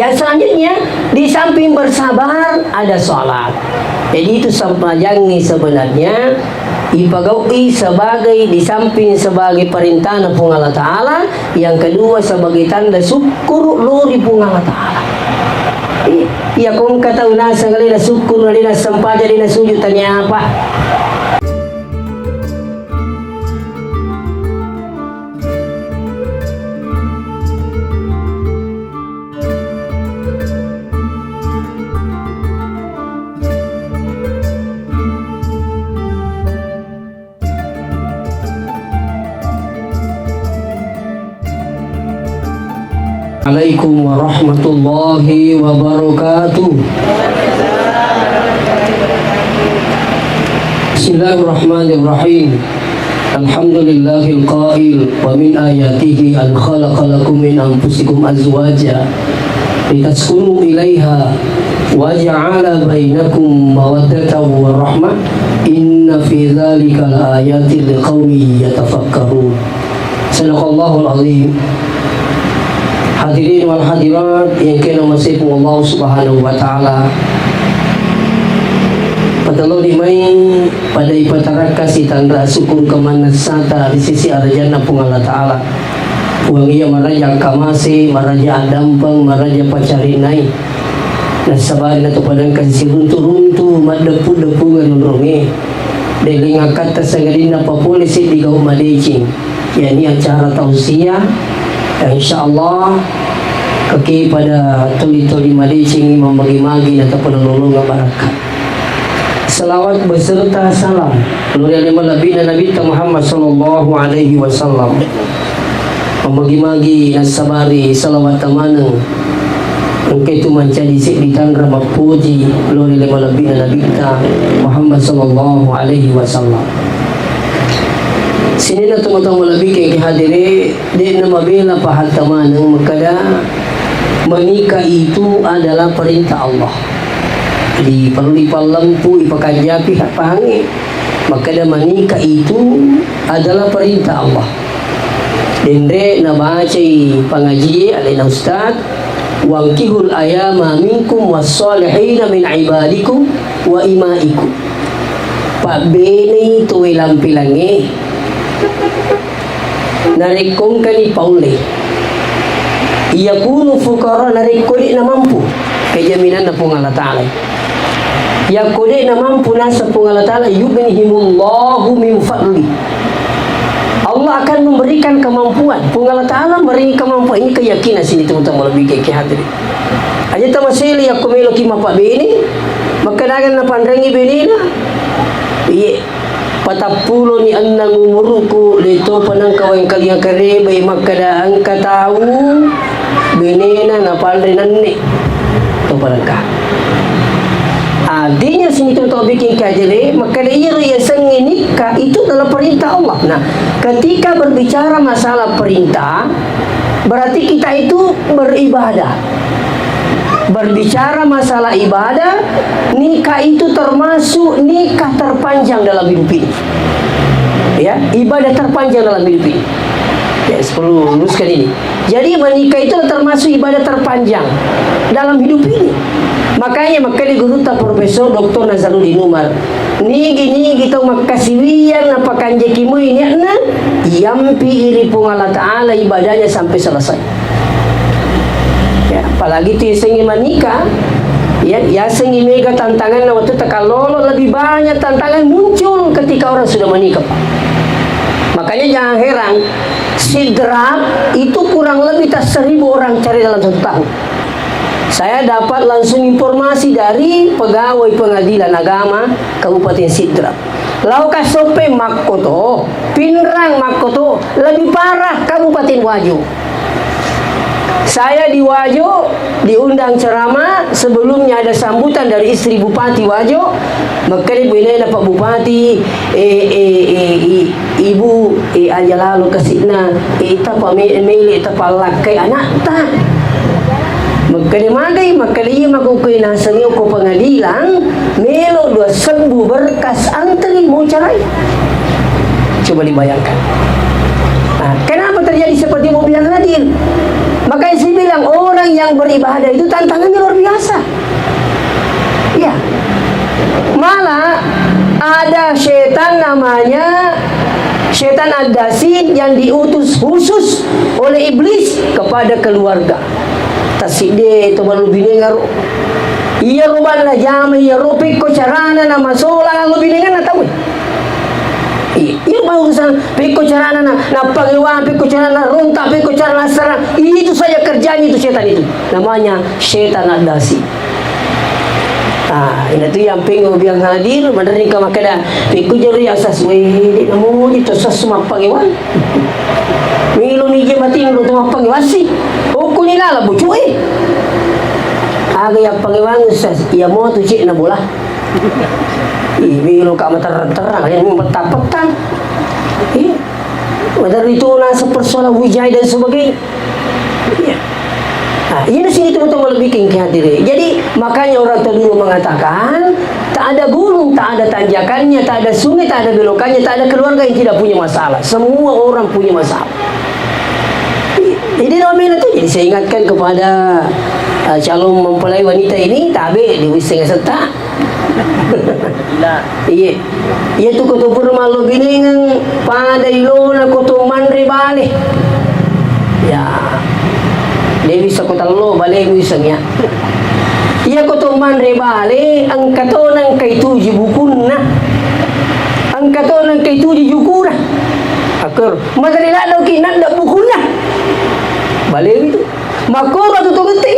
Yang selanjutnya, di samping bersabar ada sholat. Jadi itu sampajang sebenarnya ipagawi sebagai di samping sebagai perintah pung Allah Ta'ala, yang kedua sebagai tanda syukur lori pung Allah Ta'ala. Ya kung kata unasa ngalina syukur ngalina sampaja dina sujud tanya apa? Assalamualaikum warahmatullahi wabarakatuh. Bismillahirrahmanirrahim. Alhamdulillahil qail wa min ayatihi an khalaqa lakum min anfusikum azwaja litaskunu ilaiha wa ja'ala bainakum mawaddatan wa rahmah inna fi dzalika laayatin liqaumin yatafakkarun. Sadaqallahul azim. Hadirin wal hadirat yang kena masihku Allah Subhanahu wa Ta'ala, patalo di mai pada ipataraka si tanda syukur kemana sata di sisi arjana pung Allah Ta'ala. Uang ia maraja kamasi, maraja adampang, maraja pacarinai. Nasabahin na padang kasi runtu-runtu madapu-dapu ganunrungi. Dahil nga kata sa galing na papolisi di ka umadicing. Yani ang cara tausiah. InsyaAllah kaki pada tuli-tuli madicing membagi-magi ataupun penulungan barakat. Salawat beserta salam keluar lima Nabi Muhammad sallallahu alaihi wasallam. Membagi-magi nasabari salawat tamanang engkau itu mencari di tanra mapuji keluar lima Nabi Muhammad sallallahu alaihi wasallam. Sini na teman-teman lebih kayak hadiri di nama bela pahal tamanang makada menikah itu adalah perintah Allah. Jadi perlu dipalampu ipakanja pihak pahangi. Makada menikah itu adalah perintah Allah. Dendre na baca pengaji alina ustad wangkihul ayama minkum wassalihina min ibadikum wa imaikum. Pak bene itu lampilangi narikong kani pauli ia kuno fukara narikuli na mampu kejaminan na pung Allah Ta'ala ia kode na mampu nasa pung Allah Ta'ala yughnihimullahu min fadli. Allah akan memberikan kemampuan pung Allah Ta'ala beri kemampuan. Ini keyakinan sini teman-teman lebih kayak hadirin aja tamasili aku melo kimapa bini maka nagan na pandrangi bini na iya patapulo ni anang umuruku dito panang kawang kaliang karebe makada ang katawu benena na palrinan ni to palangka artinya sini tu bikin kajele makada iya riasang nikah itu adalah perintah Allah. Nah ketika berbicara masalah perintah berarti kita itu beribadah. Berbicara masalah ibadah, nikah itu termasuk nikah terpanjang dalam hidup ini. Ya, ibadah terpanjang dalam hidup ini. Ya, perlu luruskan ini. Jadi menikah itu termasuk ibadah terpanjang dalam hidup ini. Makanya guru ta Profesor Dr. Nazaruddin Umar. Nigi kita makasiwian apa kanjekimu ini na yampi iri pung Allah Ta'ala ibadahnya sampai selesai. Ya, apalagi tu yang menikah ya sengi mega tantangan na waktu takalolo lebih banyak tantangan muncul ketika orang sudah menikah. Makanya jangan heran sidrap itu kurang lebih tak 1.000 orang cari dalam 1 tahun. Saya dapat langsung informasi dari pegawai pengadilan agama Kabupaten Sidrap. Lauka sope Makoto, Pinrang Makoto, lebih parah Kabupaten Wajo. Saya di Wajo diundang ceramah, sebelumnya ada sambutan dari istri Bupati Wajo. Maka dia Pak Bupati, ibu aja lalu kesina, ita pamili ita palakai anak ta. Maka dia makukuin nasangyo ko pengadilan, melo 2 berkas antri mau cerai. Coba dibayangkan. Nah, kenapa terjadi jadi seperti mobil yang hadir. Makanya saya bilang orang yang beribadah itu tantangannya luar biasa. Ya, malah ada setan namanya setan ad-dasin yang diutus khusus oleh iblis kepada keluarga. Taside itu baru binengar. Iya rubana jama iya rupi ko carana na masola ang binengar na tahu. Iya mau urusan piko carana na pangiwan, piko carana na ronta, piko carana na serang. Itu saja kerjanya itu setan itu. Namanya setan ad-dasin. Ina tu yang pengen biang hadir madaring ka makada piku jeri asas we namo itu asas semua pangiwan milo ni je mati lo tu pangiwan si hukum ni lah bucu aga yang pangiwan asas ia mau tu cik na bola milo ka terang yang petang madari tu na sepersoalan wijaya dan sebagainya. Nah, ini sini teman-teman lebih hadir. Jadi makanya orang dulu mengatakan tak ada gunung, tak ada tanjakannya, tak ada sungai, tak ada belokannya, tak ada keluarga yang tidak punya masalah. Semua orang punya masalah. Jadi Romina itu jadi saya ingatkan kepada calon mempelai wanita ini tabe di wiseng serta. Iya, iya tu koto purmalu biningang pada ilona koto manre balik. Ya. Dewi sa kotalo bale wisangnya. Iya kotoman rebale ang katonang kay tuji bukun na. Ang katonang kay tuji jukura. Akor madali na daw kinanda bukun na. Bale itu. Mako katutuguti.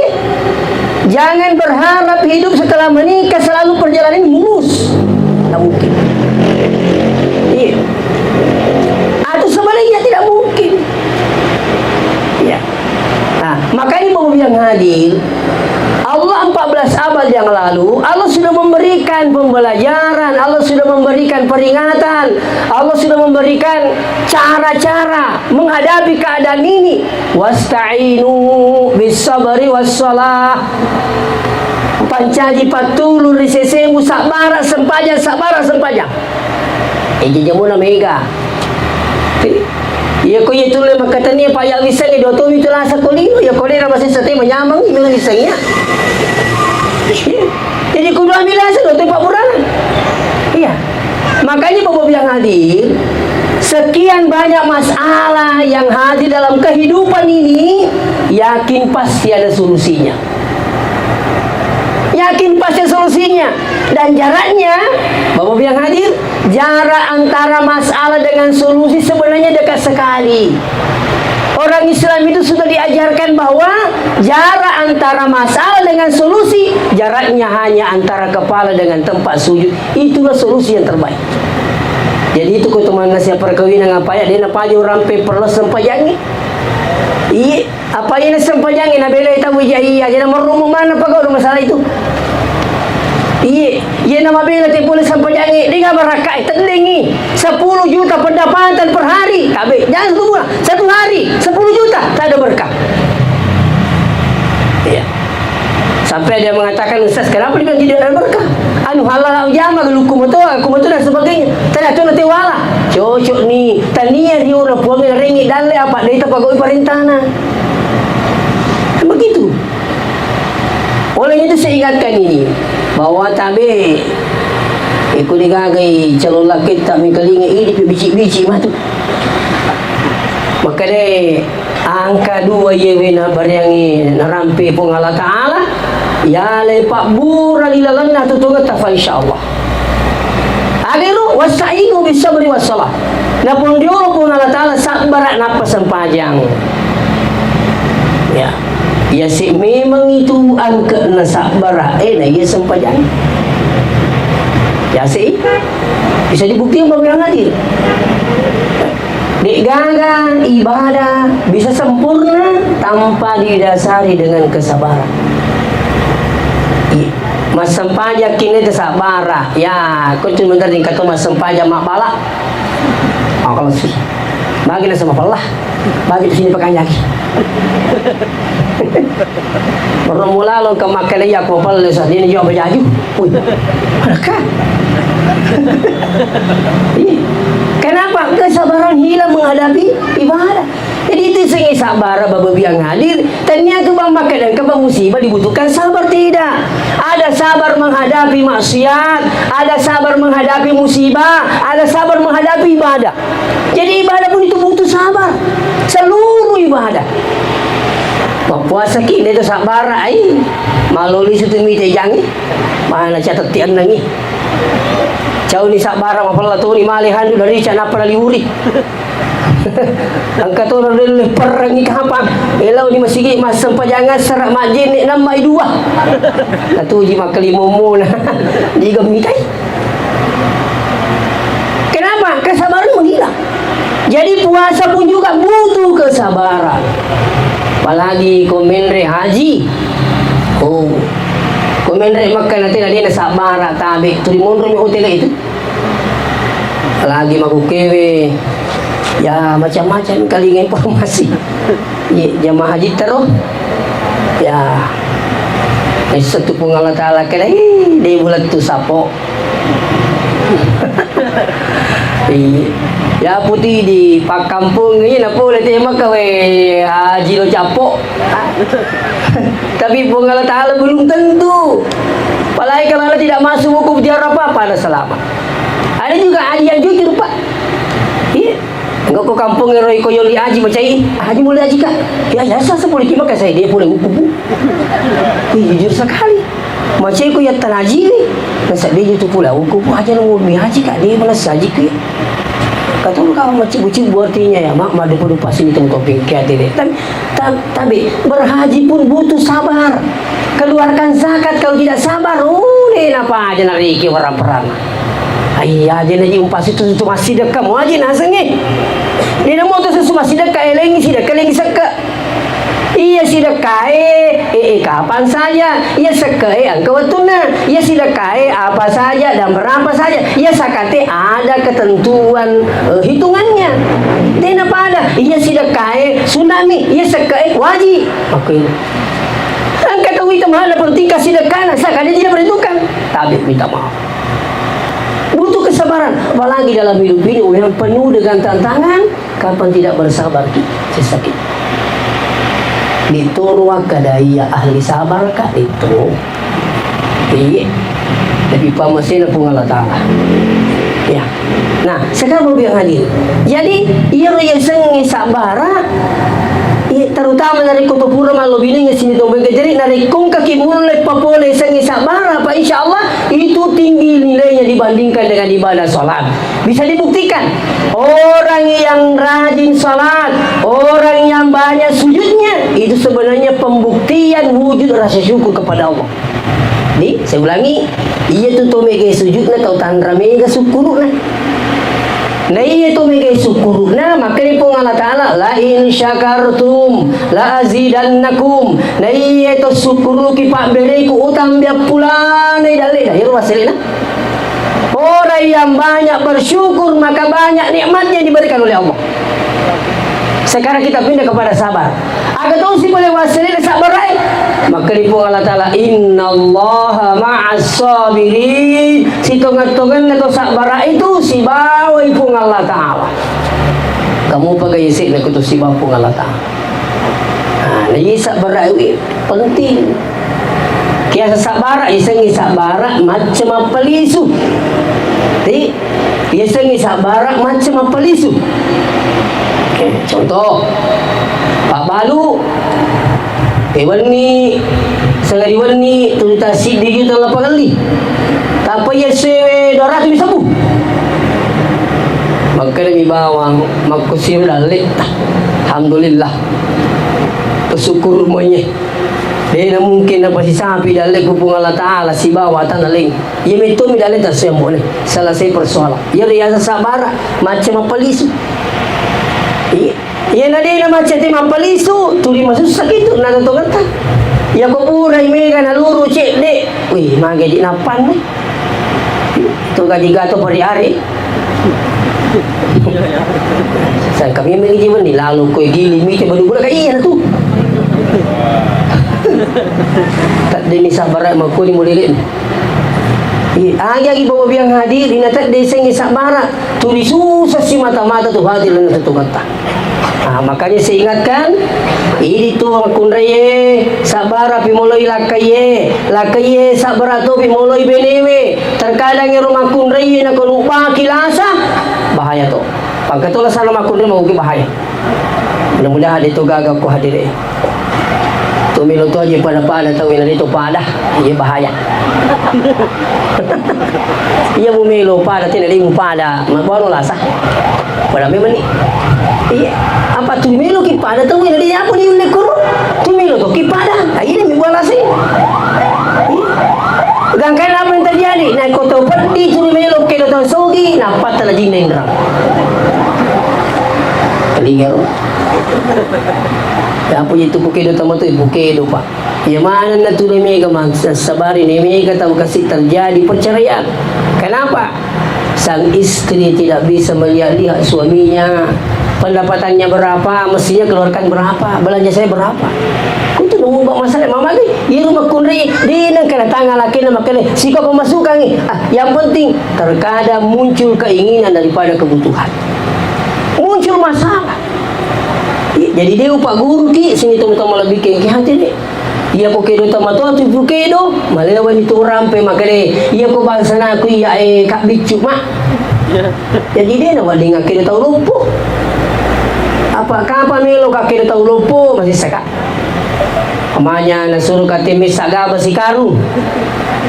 Jangan berharap hidup setelah menikah selalu perjalanan mulus. Tidak mungkin. Iya. Atau sebaliknya tidak mungkin. Iya. Nah, makanya mau yang hadir Allah 14 abad yang lalu Allah sudah memberikan pembelajaran, Allah sudah memberikan peringatan, Allah sudah memberikan cara-cara menghadapi keadaan ini. Wasta'inu bis-sabri was-shalah. Pancaji patulur risesemu sabara sempajang sabara sempajang. Jamuna mega. Ya ko itu le makatani pa yang wisang do to itu la sa kolino ya kolera masih sate menyamang imo wisangnya. Jadi kudu ambil asa do to Pak Buranan. Iya. Makanya Bapak yang hadir sekian banyak masalah yang hadir dalam kehidupan ini yakin pasti ada solusinya. Yakin pasti solusinya. Dan jaraknya Bapak yang hadir jarak antara masalah dengan solusi sebenarnya dekat sekali. Orang Islam itu sudah diajarkan bahwa jarak antara masalah dengan solusi jaraknya hanya antara kepala dengan tempat sujud. Itulah solusi yang terbaik. Jadi itu ketemuan nasihat perkawinan apa ya? Dia apa aja orang paperless sempajangi. Iya, apa ini sempajangi? Nabela itu wujai aja. Nama rumah mana apa kau masalah itu? Iya, ia nama bela te boleh sempajangi. Dia nggak berakai terdengi 10 juta pendapatan per hari. Kabe, jangan tunggu 1 hari 10 juta tak ada berkah. Iya. Sampai dia mengatakan Ustaz, kenapa dia tidak ada berkah? Anu halal jama gelukum itu, aku itu dan sebagainya. Ternyata nanti wala. Cocok nih. Tania dia orang puang ringgit dan le apa dia pegawai perintahna. Begitu. Oleh itu saya ingatkan ini bahwa tabe ikut digagai calon laki tak mengkelingi ini biji-biji mah tu. Maka deh angka 2 yewe na baryangi narampi pun Allah Ta'ala ya lepak bura lilalana tutugat tafa insyaallah. Agiru wasta'inu bisabri wassalah. Napun diolo pun Allah Ta'ala sabar napas panjang. Ya. Ya si memang itu angka na sabar na ya sempajang. Ya si bisa dibuktikan bagaimana hadir. Dek gagal ibadah bisa sempurna tanpa didasari dengan kesabaran. Mas sempaja kini kesabara. Ya, kau cuma tadi kata mas sempaja mak bala. Oh, kalau sih, bagi sama Allah, bagi di sini pakai lagi. Pernah mula lo ke makan aja aku pala sa dia ni jawab baju. Uy. Adakah? Kenapa kesabaran hilang menghadapi ibadah? Jadi itu sengi sabar babi yang hadir. Ternyata bang makan dan kebang musibah dibutuhkan sabar tidak? Ada sabar menghadapi maksiat, ada sabar menghadapi musibah, ada sabar menghadapi ibadah. Jadi ibadah pun itu butuh sabar. Seluruh ibadah. Puasa kini itu sabar ai. Maloli situ mite jangi. Mana catat tian nangi. Jauh ni sabar mapala tu ni malihan dari cana apa liuri. Angkat orang dari perang ni kahapang. Elau ni masih mas sempat jangan serak majin ni nama dua. Satu ji makali momo nah. Jika mitai. Kenapa? Kesabaran menghilang. Jadi puasa pun juga butuh kesabaran. Apalagi komenre haji. Oh. Komenre makan nanti dia nak sabar tabe. Tu di mondro mi hotel itu. Lagi makukewe. Ya macam-macam kali informasi. Ya, jamaah haji terus. Ya. Satu pun Allah Ta'ala kala dia bulat tu sapo. Ya putih di pak kampung ni nak boleh tema kawe haji lo capok. Tapi pun Allah Ta'ala belum tentu. Apalagi kalau Allah tidak masuk hukum penjara apa ada selamat. Ada juga haji yang jujur pak. Iya. Enggak ke kampung Roy Koyoli haji macam ini. Haji mulai haji kak. Ya biasa sepuluh kilo kan saya dia boleh hukum. Jujur sekali. Macam aku yang haji ni. Masa dia itu pula hukum haji nak lebih haji kak dia malas haji ke. Kata lu kawan macam bucin artinya ya mak mada pun pasti itu topik kiat ini. Tapi berhaji pun butuh sabar. Keluarkan zakat kalau tidak sabar, ni apa aja nak riki orang perang. Ayah aja nanti umpas itu masih dekat mau aja nasengi. Dia nak mau tu sesu masih dekat lagi seka. Ia sedekah kapan saja. Ia sekeh angka waktunya. Ia sedekah apa saja dan berapa saja. Ia sakate ada ketentuan hitungannya. Dan apa ada? Ia sedekah tsunami. Ia sekeh wajib. Oke. Angka tahu itu mahal penting kasih sedekah. Sakate tidak berhitungan. Tapi minta maaf. Butuh kesabaran. Apalagi dalam hidup ini yang penuh dengan tantangan. Kapan tidak bersabar kita sakit. Dituruak kadaya ahli sabar kak itu. Iya. Tapi pamasina pun Allah Ta'ala. Ya. Nah, sekarang yang hadir. Jadi, ia yang sengi sabara. Terutama dari Kutupura malobini ngesini tuh jadi dari kung kaki mulai papole sengi sabara apa insya Allah itu tinggi nilainya dibandingkan dengan ibadah sholat. Bisa dibuktikan orang yang rajin sholat, orang yang banyak sujudnya itu sebenarnya pembuktian wujud rasa syukur kepada Allah. Nih saya ulangi, iya tuh mega sujudnya kau tandra mega syukurnya. Nah iya tu mega syukur. Nah makanya pun Allah Ta'ala la in syakartum la azidannakum. Nah iya tu syukur ki pak beriku utang dia pula nih dalil dah iru wasilina. Orang yang banyak bersyukur maka banyak nikmatnya diberikan oleh Allah. Sekarang kita pindah kepada sabar. Agar tahu si boleh wasilina sabar ai. Maka di pun Allah Ta'ala innallaha ma'as sabirin. Si tongan-tongan atau sabar itu si bawa pun Allah Ta'ala. Kamu pakai isi nak tu si bawa pun Allah Ta'ala. Nah, ini sabar itu penting. Kiasa sabar, isengi sabar macam apa lisu. Ti, isengi sabar macam apa lisu. Contoh Pak Balu wani sangari wani tujuta sidi juta 8 kali tapi ya sewe 200 bisa bu maka demi bawang makusir dalik alhamdulillah bersyukur semuanya dia mungkin apa si sampai dalik hubung Allah Ta'ala si bawa tanah ling ya itu mi dalik tak sembuh nih selesai persoalan ya riasa sabar macam apa lisu. Iya nadi nama cete mapalisu tuli masuk sakit na tongan ta. Ya ko purai mega na luru cek de. Wih mage di napan nih. Tu gaji gato per hari. Saya kami mengi jiwan ni lalu ko gili mi te badu bula ka iya tu. Tak demi sabar maku ni mulirin. Agi bawa biang hadir inatat desengi sabara tuli susah si mata-mata tu hadir dengan tu kata. Makanya saya ingatkan ini tu kunraye sabara pimoloi lakaye sabara tu pimoloi benewe terkadang rumah kunraye nak lupa kilasa bahaya tu. Pagkatulah sana makunray mau bahaya. Mudah-mudahan itu gagap ko hadir. Tumilo tu aja pada tahu ini tu pada ia bahaya. Ia bumilo pada tinali pada mabaru lasa. Pada memang ni. Iya, apa tumilo ki pada tahu ini apa ni unek kuru? Tumilo tu ki pada. Ini mi bola sih. Gangkai apa yang terjadi? Naik kota peti tumilo ke datang sogi, nampak telah jin nerang. Kelingar. Apa itu buke do tama tu buke do pak. Ya mana na tu mega mangsa sabari ni mega tahu kasih terjadi perceraian. Kenapa? Sang istri tidak bisa melihat-lihat suaminya. Pendapatannya berapa, mestinya keluarkan berapa, belanja saya berapa. Kau tu nunggu masalah mama ni. Ia rumah kunri di nang kena tangan laki nama kena sikap pemasukan ni. Yang penting terkadang muncul keinginan daripada kebutuhan. Muncul masalah. Jadi dia upak guru ki sini tama lebih ke hati ni. Ia ko kedo tama tu tu kedo malewan itu rampe makale. Ia ko bangsa na aku ia kak bicu mak. Jadi dia nak dengar kedo tahu lupa. Apa kapan melo kak kedo tahu lupa masih saka. Amanya nasuruh katimis saga basi karung.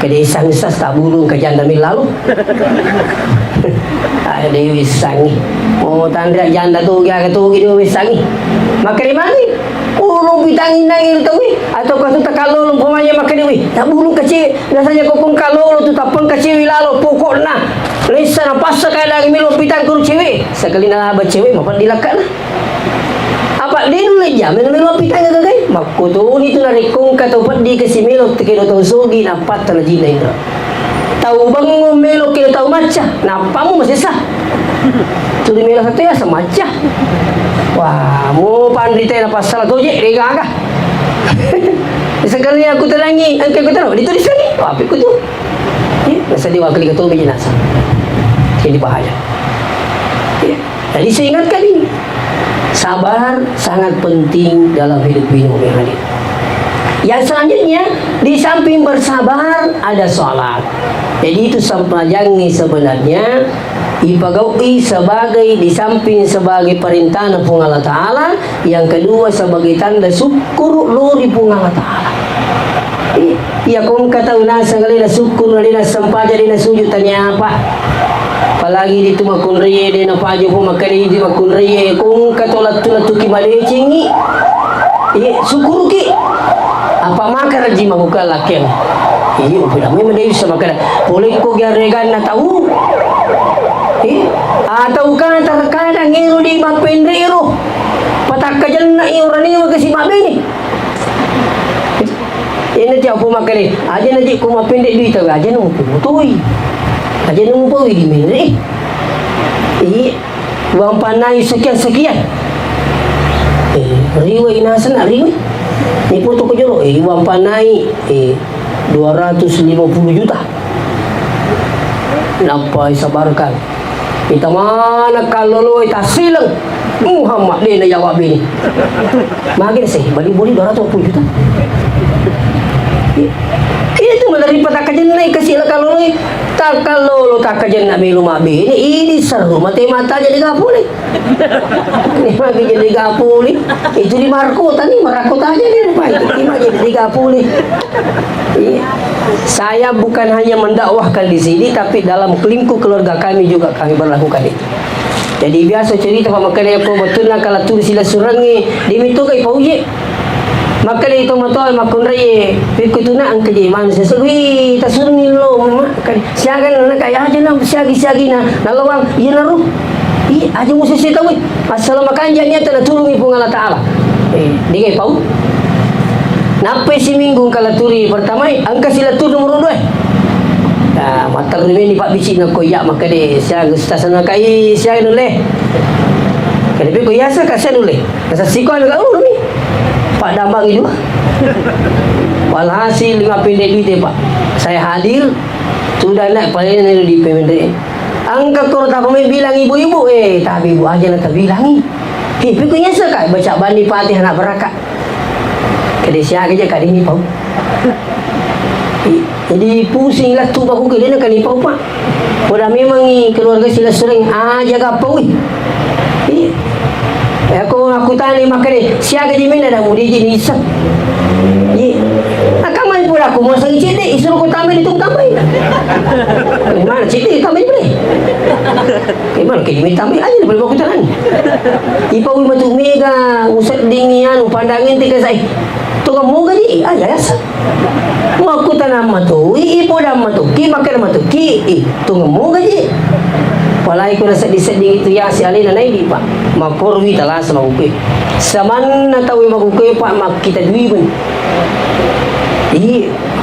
Ke isang sas tak burung ke janda lalu. Dewi sangi. Oh tandra janda tu dia tu dewi sangi. Makan mani. Urung pitangin nangil tu atau kau tu tak kalau umpamanya makan dewi. Tak burung kecil biasanya kokong kalau tu tak pun kecil lalu pokok na. Lesa na pas sekali lagi milo pitang kuru cewek. Sekali na abad cewek mapan dilakat lah. Apa dia dulu aja milo pitang ke kai. Makku tu ni tu na rekong kata upat di kasi milo tekero tu sogi nampak telah jina itu. Tahu bangun melo kita tahu macam nampamu masih sah. Tu di melo satu ya semacam. Wah, mu pandai teh lepas salah tu je rega kah? Sekali aku terangi, angkat aku tahu ditulis lagi. Wah, apa aku tu? Masa dia wakil ketua jenazah. Ini bahaya. Jadi saya ingatkan ini. Sabar sangat penting dalam hidup bingung yang hadir. Yang selanjutnya, di samping bersabar ada sholat. Jadi itu sampajangnya sebenarnya ipagawi sebagai di samping sebagai perintah pung Allah Ta'ala. Yang kedua sebagai tanda syukur lori pung Allah Ta'ala. Ya kung kata unasa ngalina syukur ngalina sampaja dina sujud tanya apa. Apalagi di tu makun reye dina pajo pun makari di makun reye kung kata latu ki malecingi. Syukur ki. Apa maka raji mabuka lakian. Pula memang dia bisa makan. Boleh ko garegan na tahu. Atau kan terkadang ngiro di mapendero. Patak kajan na iuran ni kasi mabini. Ini tiap pun makan ni. Aja nanti ko mapendek duit tahu aja nung putui. Aja nung putui di mana uang panai sekian. Riwai nasan riwai. Ni foto ko jero uang panai 250 juta. Nampai sabarkan. Kita mana kalau lo ita silang Muhammad dia nak jawab ini. Makin sih balik boleh 250 juta. Itu melalui patakajan naik kasih lah kalau lo tak kalau lo tak kajan nak minum abi ini seru mata jadi gapo ni. Ini lagi jadi gapo ni. Itu di Markota ni Markota aja ni baik. Ini jadi gapo ni. Saya bukan hanya mendakwahkan di sini, tapi dalam lingkup keluarga kami juga kami berlakukan itu. Jadi biasa cerita sama kalian apa betul nak kalau tulis sila surangi demi tu kai pauye. Maka dia itu matol makun raya, pikir nak angkat je manusia sewi tak surangi lo mak. Siagan nak kaya aja nak siagi na nalawang iya naruh. Aja musuh saya tahu. Asal makan janya tak turungi pun Allah Taala. Dia kai pau. Napai si minggu kalau turi pertama angka sila tur nomor 2. Mata ni pak bicik nak koyak maka dia siang ustaz sana kai siang noleh. Kenapa koyak sa kasian noleh. Kasa sikoi nak ni. Pak dambang itu. Walhasil 5 pendek duit Pak. Saya hadir, sudah nak paling di pendek. Angka kota pemain bilang ibu-ibu, tapi ibu aja nak bilangi. Pikirnya sekali baca bani Fatihah nak berakat. Kadang siapa aja kadang ni pau. Jadi pusinglah tu aku ke dia nak kali pau Pak. Pada memang ni keluarga sila sering jaga pau. Aku tanya makan ni siapa je mana dah mudi je ni isap. Akan main pula aku masa ni cedek suruh aku tambah itu tambah. Mana cedek tambah boleh. Mana ke ni tambah aja boleh aku tangan. Ipau macam mega usat dingian pandangin tiga saya. Tu kamu gaji aja ya. Mau aku tanam matu, ibu dah matu, ki makan matu, ki tu kamu gaji. Walai ko nasa diseding itu ya si alina nai di Pak. Makorwi tala sama ukay. Saman na tawi magukay Pak makita dui pun.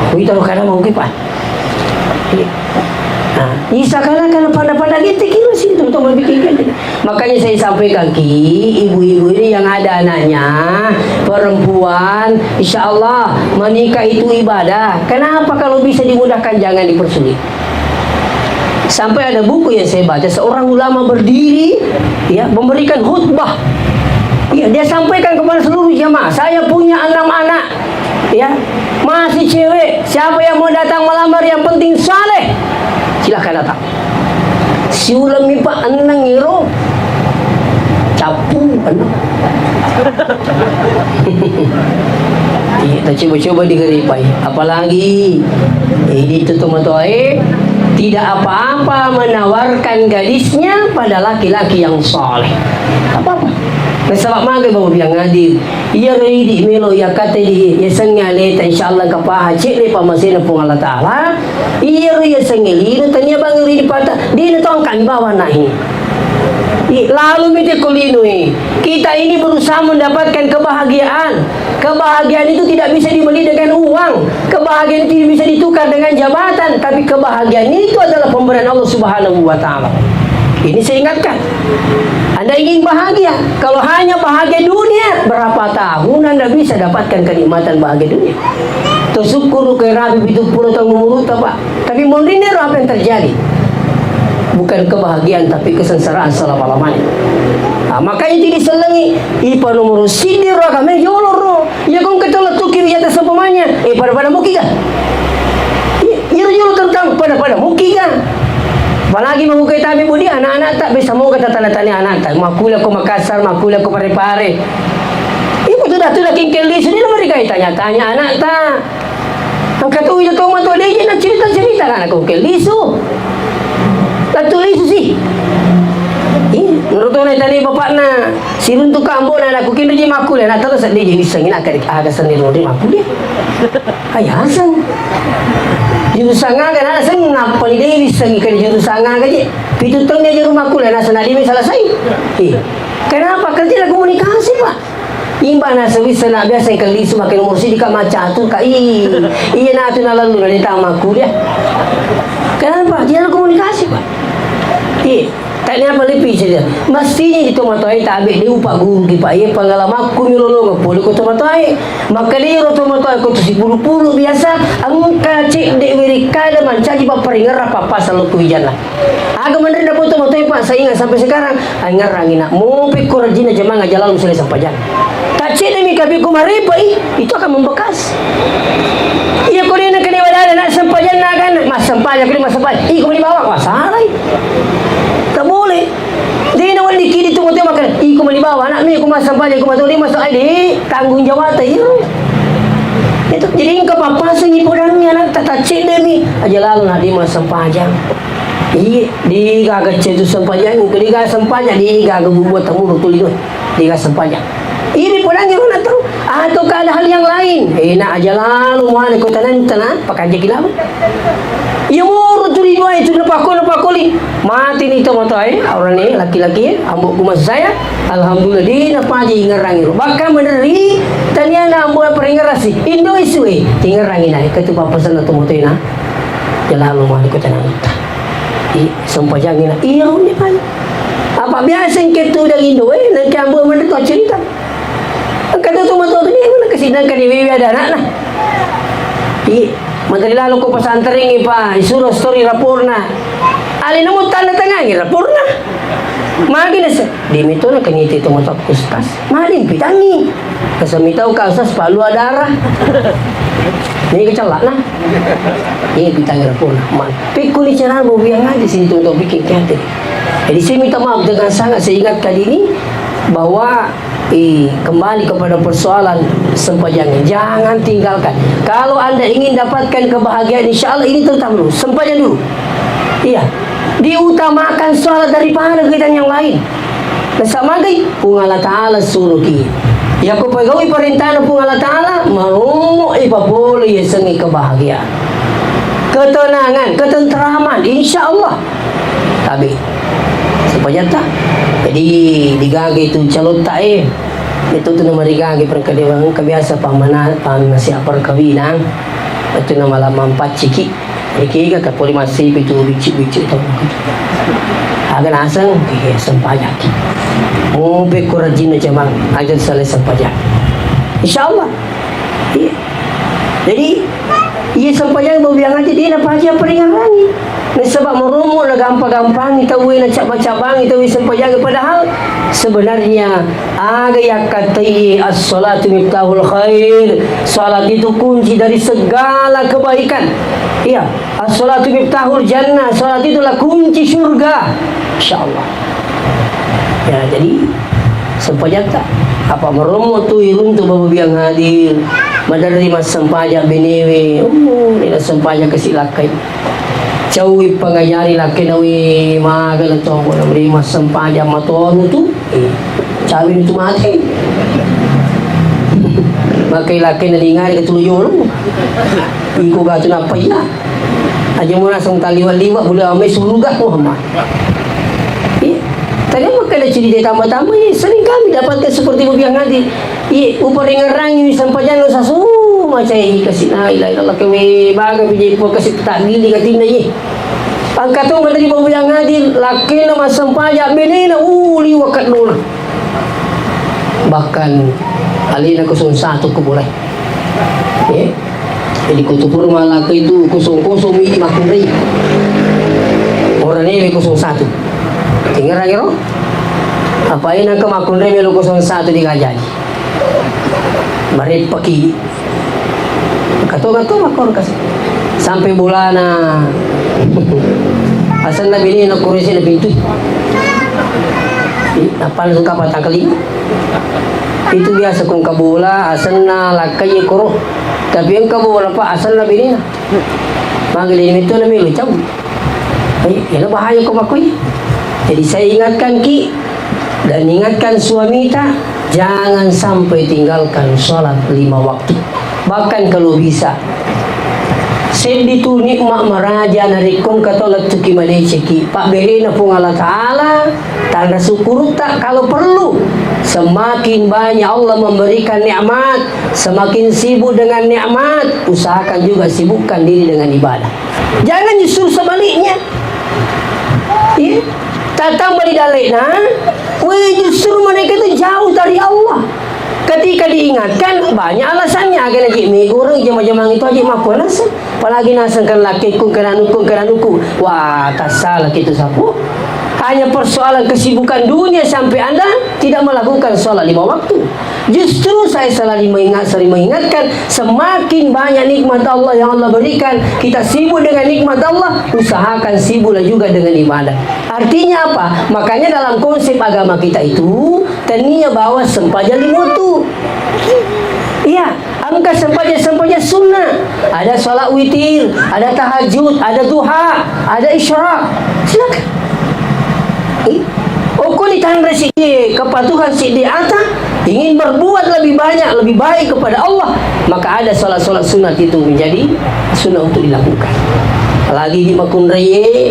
Hui tahu kana magukay Pak. Isa kana pada gitu kira sih tu berbikin. Makanya saya sampaikan ibu-ibu ini yang ada anaknya perempuan, insya Allah menikah itu ibadah. Kenapa kalau bisa dimudahkan jangan dipersulit? Sampai ada buku yang saya baca, seorang ulama berdiri memberikan khutbah. Dia sampaikan kepada seluruh jamaah, saya punya 6 anak. Masih cewek. Siapa yang mau datang melamar yang penting saleh, silakan datang. Si ulam ni Pak enang iro. Capu kita coba-coba digeripai. Apalagi ini tutup-tutup tidak apa-apa menawarkan gadisnya pada laki-laki yang soleh. Apa-apa. Sebab magai bawa biang hadir. Ia ridi melo ia kata di ia sengale insyaallah kapah cik le pamasin pun Allah Taala. Ia sengeli tanya bang ridi patah. Dia tongkang bawa naik. Lalu mesti kulinui. Kita ini berusaha mendapatkan kebahagiaan. Kebahagiaan itu tidak bisa dibeli dengan uang. Kebahagiaan itu bisa ditukar dengan jabatan. Tapi kebahagiaan itu adalah pemberian Allah Subhanahu wa Ta'ala. Ini saya ingatkan. Anda ingin bahagia. Kalau hanya bahagia dunia, berapa tahun Anda bisa dapatkan kenikmatan bahagia dunia? Tersyukur ke Rabi itu puluh tahun murut Pak. Tapi mondiner apa yang terjadi? Bukan kebahagiaan tapi kesengsaraan selama-lamanya. Makanya jadi selengi ipa nomor sidir kami yolor ya kong ketolak tukir ya atas pemanya pada muki kan yolo tentang pada muki kan apalagi mengukai tabi budi anak-anak tak bisa mau kata tanda-tanda anak tak makula ko Makassar makula ko Parepare ibu tu dah kingkel di sini mereka tanya-tanya anak tak angkat uji kau matu dia nak cerita-cerita anak kau kelisu Latu isu sih. Menurut orang tadi bapak na sirun tu kambo na aku kini je makul na terus dia jadi sengin agak sendiri dia makul dia. Ayah sang. Juru sanga kan ada seng ngapa dia diseng ikan juru sanga gaje. Pitu tong dia rumah kul na sana dia selesai. Kenapa kerja komunikasi Pak? Imba na sewisa na biasa yang kali makin mursi di kamaca tu iya na tu na lalu na ditang makul dia. Kenapa? Dia komunikasi Pak. Tak ni apa lebih saja. Mestinya itu matai tak ambil dia upah guru kita. Ia pengalaman aku milolong apa dia kata matai. Maka dia roto matai aku tu si puluh biasa. Angka cik dek mereka ada mancaji pak peringar apa pasal lu kuijan lah. Agak mana dah foto matai Pak. Saya ingat sampai sekarang. Ingat rangina. Mau pikir rajin aja mangga jalan misalnya sampai jalan. Tak cik demi kabi kumari Pak. Itu akan membekas. Ia kau dia nak kena badan nak sampai jalan kan. Mas sampai kena mas sampai. Kau ni bawa masalah. Tak boleh. Dia nak wali kiri tu motor makan. Iku mali bawa anak ni aku masang pajak aku masuk dia masuk air tanggung jawab dia. Itu jadi engkau papa sengi podang ni anak tak cek dia ni. Aja lalu nak dia masang pajak. Dia gagak cetu sempajak, dia gagak sempajak, dia gagak buat tamu betul itu. Dia gagak sempajak. Ini podang yang mana tahu? Atau ada hal yang lain. Nak aja lalu mana kau tanam pakai aja gila. Ya murut tu dua itu napakuli. Mati ni tu motor orang ni laki-laki ambuk kumas saya. Alhamdulillah dia napaji ngerang itu. Bahkan meneri tanya nak ambil peringarasi. Indo isu tinggarangin ai ketu papasan tu motor na. Jalalu mana kau tanam. Sempajangin. Iya ni pan. Apa biasa ketu dari Indo nanti ambil mana tu cerita. Kata tu motor tu ni mana kesidang kan dia ada anak lah. Madali lalo ko pasantering pa, isuro story rapurna. Alin mo tanda tangangi rapurna. Magi na sa, di mito na kaniti itong matak kustas. Malin pitangi. Kasamitaw ka usas palu adara. Ini kecala na. Ini pitangi rapurna. Pikul ni cara mo biang aja sini tuh bikin kate. Jadi saya minta maaf dengan sangat, saya ingat kali ini bahwa kembali kepada persoalan sembahyang, jangan tinggalkan. Kalau Anda ingin dapatkan kebahagiaan, insya Allah ini tetap dulu, sembahyang dulu. Iya, diutamakan sholat daripada kegiatan yang lain. Sama gay, kung Allah Ta'ala suruh ki. Ya kung pagawi perintah ng Allah Ta'ala, mau ipapulay ya sengi kebahagiaan, ketenangan, ketentraman, insya Allah. Tapi supaya tak jadi digage itu calon tae itu tu nama digage perkadewang kebiasa pamana siapa perkawinan itu nama lama 4 ciki iki ka poli masih itu bici-bici tu agan asang ke sempajak mau be kurajin jamang aja selesai sempajak insyaallah. Jadi ia sempajak mau biang aja dia apa aja peringan lagi. Nah, sebab merumu na gampang-gampang itawi na cabang-cabang itawi sempajak, padahal sebenarnya aga yakatai as-salatu miftahul khair. Salat itu kunci dari segala kebaikan. Iya, as-salatu miftahul jannah. Salat itulah kunci surga. Insyaallah. Ya, jadi sempajak tak apa merumu tu irun tu babu biang hadir. Madari mas sempajak benewe. Ila sempajak kesilakai. Cawi pengajari laki nawi magal tonggo na mas sempajak matono tu. Cawi itu mati. Makai laki na lingar ketuluyo lo. Iko gato na paya. Aja mo na sang taliwa-liwa bula may surga Muhammad. Tadi makai na cerita tambah-tambah sering kami dapatkan seperti biang hadir. Upar ngerang ini sempajak no sasu. Macam ini kasih na ilai Allah kami baga biji po kasih tak gili katin na ye. Ang katong dari babu yang hadir laki na masampaya benena liwakat nula. Bahkan alina 01 ko boleh. Jadi kutupur malaki itu 00 makunri. Orang ini 01. Tinggal lagi ro. Apa ini ke makunri melu 01 digajani. Marit pagi. Kato-kato makor kasi sampai bulan asal na bini na kurisi na pintu apa langsung kapatang kelima itu biasa kung kabula asal na lakay kuro tapi yung kabula pa asal na bini na magaling itu na may lucaw yan bahaya ko makoy. Jadi saya ingatkan ki dan ingatkan suami ta, jangan sampai tinggalkan sholat 5 waktu. Bahkan kalau bisa sendi tu nikmat meraja narikong katolak tuki maleceki pak beri na pung Allah Ta'ala tanda syukur tak kalau perlu. Semakin banyak Allah memberikan nikmat, semakin sibuk dengan nikmat, usahakan juga sibukkan diri dengan ibadah. Jangan justru sebaliknya. Tatang balik dalik justru mereka itu jauh dari Allah. Ketika diingatkan banyak alasannya agar lagi orang jam-jam itu aja maku alasan. Apalagi nasangkan laki ku kenanuku. Wah, tak salah gitu sapu. Hanya persoalan kesibukan dunia sampai Anda tidak melakukan sholat 5 waktu. Justru saya sering mengingatkan semakin banyak nikmat Allah yang Allah berikan, kita sibuk dengan nikmat Allah, usahakan sibuklah juga dengan ibadah. Artinya apa? Makanya dalam konsep agama kita itu tadinya bawa sempaja limutu. Iya, angka sempaja sunnah. Ada sholat witir, ada tahajud, ada duha, ada isyraq. Silakan. Okuli tanda si kepatuhan si di atas ingin berbuat lebih banyak, lebih baik kepada Allah, maka ada sholat-sholat sunat itu menjadi sunnah untuk dilakukan. Lagi di makun raya,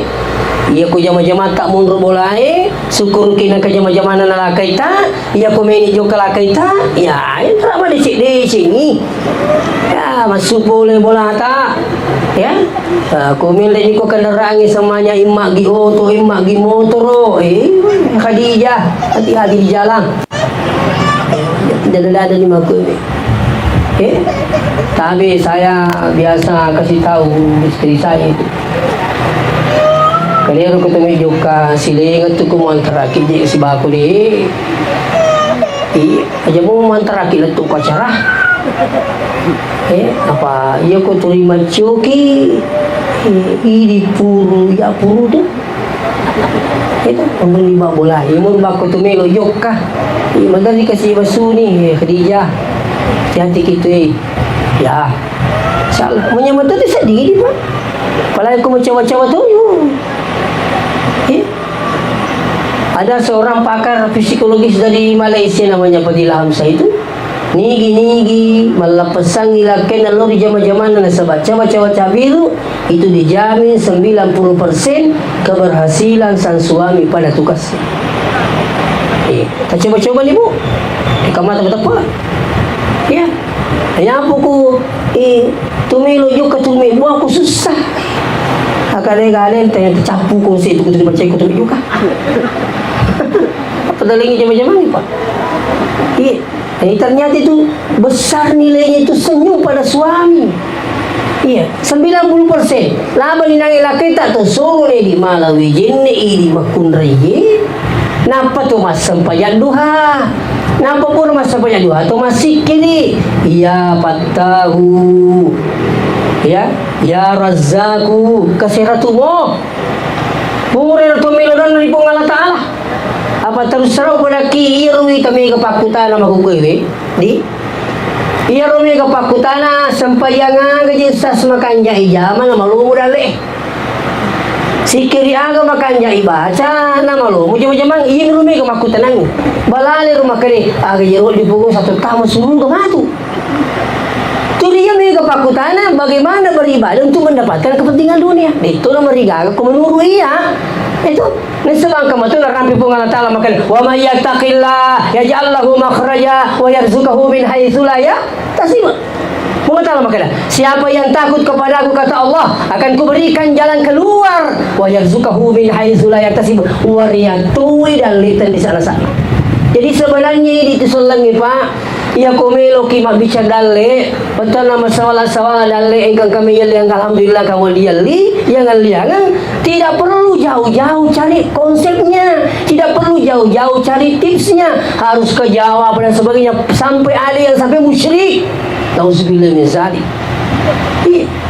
ia ko jama-jama tak mundur boleh, syukur kina ke jama-jama nala kaita, ia ko meni jo kala kaita, ya itu apa di sini. Ya masuk boleh bola tak, ya. Komil ini ko kendaraan semuanya imak gi auto, imak gi motor, Khadijah, hati-hati di jalan. Tidak ada di maku ini. Tapi saya biasa kasih tahu istri saya itu. Kalian ketemu juga silingat tu kumantara kiji si baku ni. Aja mau mantara kila tu pacara. Apa? Ia ko terima cuki. Ini puru ya puru tu. Itu untuk 5 bulan. Imun baku tu melo yokka. Mandar dikasih basu ni Khadijah. Hati kita ya salah menyambat tu sedih dia pak kalau aku mencawa-cawa tu ada seorang pakar psikologis dari Malaysia namanya Fadila Hamzah itu nigi malapasang ilaken Allah di zaman-zaman na baca biru itu dijamin 90% keberhasilan sang suami pada tugasnya. Tak coba-coba ni bu di kamar tempat ya, hanya apa ku tumilo juga tumilo aku susah. Kadang-kadang tanya tercapu ku si itu baca ku tumilo juga. Apa dalingi macam ni pak? Ternyata itu besar nilainya itu senyum pada suami. Iya, 90%. Laba ni nang laki tak tu sore di malawi jenne ini makunrai. Napa tu mas sampayan duha? Napa pun mas sampayan duha? Tu masih kini. Ya patahu. Ya Razzaku kasiratumu. Pure tu milodan dari Allah Taala. Apa terus serau pada ki irwi kami kepakutan nama kukuwi di irwi kepakutana sampayanga gaji sas makanja ijama nama lu dale. Sikiri aga makanja ibaca nama lu mujam-mujamang iya rumi kepakutanang balale rumah kene aga jero dipukul 1 tahun semua kematu. Turia me kepakutana bagaimana beribadah untuk mendapatkan kepentingan dunia. Itu nama riga aku menurut iya. Itu nisbang kamu tu rampi Allah Taala makan wa may yattaqillah yaj'al lahu makhraja wa yarzuqhu min haitsu la yahtasib. Allah Taala makan siapa yang takut kepada aku kata Allah akan kuberikan jalan keluar wa yarzuqhu min haitsu la yahtasib wa riyatui dan litan di sana-sana. Jadi sebenarnya itu selengi Pak ya komelo ki mak bica dalle betul nama sawala dalle engkang kami yang alhamdulillah kamu diali yang liangan tidak perlu jauh-jauh cari konsepnya, tidak perlu jauh-jauh cari tipsnya, harus ke Jawa dan sebagainya sampai ada yang sampai musyrik. Nauzubillah min zalik.